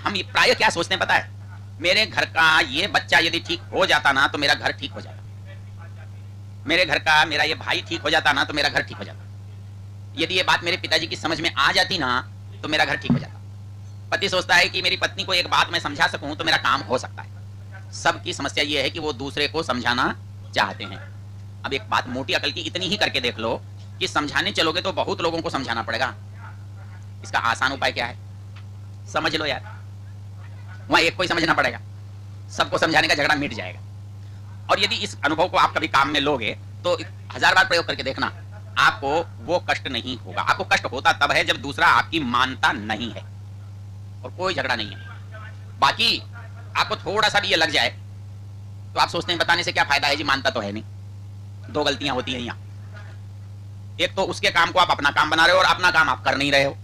हम प्राय क्या सोचते हैं पता है, मेरे घर का ये बच्चा यदि ठीक हो जाता ना तो मेरा घर ठीक हो जाता, मेरे घर का मेरा ये भाई ठीक हो जाता ना तो मेरा घर ठीक हो जाता, यदि ये बात मेरे पिताजी की समझ में आ जाती ना तो मेरा घर ठीक हो जाता। पति सोचता है कि मेरी पत्नी को एक बात मैं समझा सकूं तो मेरा काम हो सकता है। सबकी समस्या ये है कि वो दूसरे को समझाना चाहते हैं। अब एक बात मोटी अकल की इतनी ही करके देख लो कि समझाने चलोगे तो बहुत लोगों को समझाना पड़ेगा। इसका आसान उपाय क्या है, समझ लो यार, वहां एक को ही समझना पड़ेगा, सबको समझाने का झगड़ा मिट जाएगा। और यदि इस अनुभव को आप कभी काम में लोगे तो 1000 बार प्रयोग करके देखना, आपको वो कष्ट नहीं होगा। आपको कष्ट होता तब है जब दूसरा आपकी मानता नहीं है, और कोई झगड़ा नहीं है। बाकी आपको थोड़ा सा भी ये लग जाए तो आप सोचते हैं बताने से क्या फायदा है जी, मानता तो है नहीं। दो गलतियां होती हैं यहां, एक तो उसके काम को आप अपना काम बना रहे हो और अपना काम आप कर नहीं रहे हो।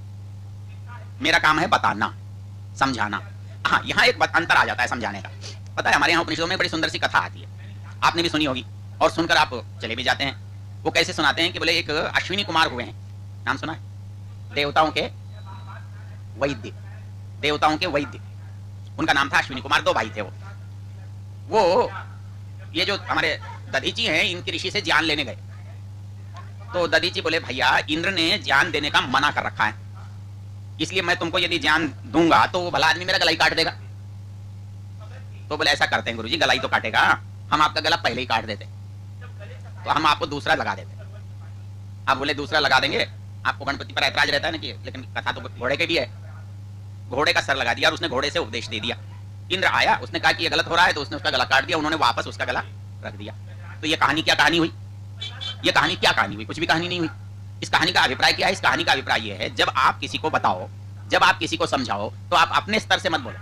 मेरा काम है बताना, समझाना। हाँ, यहां एक अंतर आ जाता है समझाने का। पता है हमारे यहाँ उपनिषदों में बड़ी सुंदर सी कथा आती है, आपने भी सुनी होगी और सुनकर आप चले भी जाते हैं। वो कैसे सुनाते हैं कि बोले एक अश्विनी कुमार हुए हैं, नाम सुना है, देवताओं के वैद्य, देवताओं के वैद्य, उनका नाम था अश्विनी कुमार। 2 भाई थे वो ये जो हमारे दधीची हैं इनकी ऋषि से ज्ञान लेने गए। तो दधीची बोले भैया इंद्र ने ज्ञान देने का मना कर रखा है, इसलिए मैं तुमको यदि ज्ञान दूंगा तो वो भला आदमी मेरा गला ही काट देगा। तो बोले ऐसा करते हैं गुरुजी, गला ही तो काटेगा, हम आपका गला पहले ही काट देते, तो हम आपको दूसरा लगा देते। आप बोले दूसरा लगा देंगे, आपको गणपति पर ऐतराज रहता है ना कि लेकिन कथा तो घोड़े के भी है। घोड़े का सर लगा दिया और उसने घोड़े से उपदेश दे दिया। इंद्र आया, उसने कहा कि ये गलत हो रहा है, तो उसने उसका गला काट दिया, उन्होंने वापस उसका गला रख दिया। तो ये कहानी क्या कहानी हुई, ये कहानी क्या कहानी हुई, कुछ भी कहानी नहीं हुई। इस कहानी का अभिप्राय क्या है, इस कहानी का अभिप्राय ये है जब आप किसी को बताओ, जब आप किसी को समझाओ तो आप अपने स्तर से मत बोलो,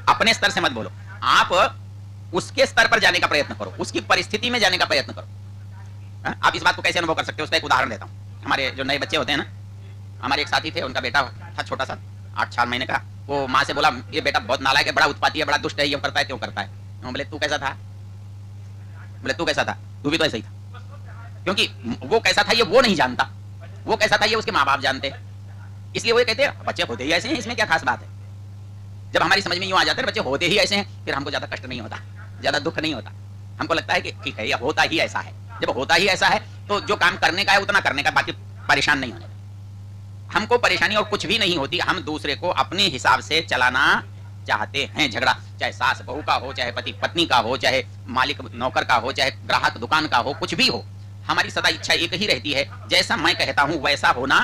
अपने स्तर से मत बोलो, आप उसके स्तर पर जाने का प्रयत्न करो, उसकी परिस्थिति में जाने का प्रयत्न करो। आप इस बात को कैसे अनुभव कर सकते हो उसका एक उदाहरण देता हूं। हमारे जो नए बच्चे होते हैं ना, हमारे एक साथी थे, उनका बेटा था छोटा सा 8-4 महीने का। वो माँ से बोला ये बेटा बहुत नालायक है, बड़ा उत्पाती है, बड़ा दुष्ट है, ये करता है क्यों करता है। बोले तू कैसा था, बोले तू कैसा था, तू भी तो ऐसा ही था। क्योंकि वो कैसा था ये वो नहीं जानता, वो कैसा था ये उसके माँ बाप जानते, इसलिए वो कहते हैं बच्चे होते ही ऐसे हैं, इसमें क्या खास बात है। जब हमारी समझ में यूं आ जाता है बच्चे होते ही ऐसे हैं, फिर हमको ज्यादा कष्ट नहीं होता, ज्यादा दुख नहीं होता। हमको लगता है कि ठीक है ये होता ही ऐसा है। जब होता ही ऐसा है तो जो काम करने का है उतना करने का, बाकी परेशान नहीं होने। हमको परेशानी और कुछ भी नहीं होती, हम दूसरे को अपने हिसाब से चलाना चाहते हैं। झगड़ा चाहे सास बहू का हो, चाहे पति पत्नी का हो, चाहे मालिक नौकर का हो, चाहे ग्राहक दुकान का हो, कुछ भी हो, हमारी सदा इच्छा एक ही रहती है, जैसा मैं कहता हूं वैसा होना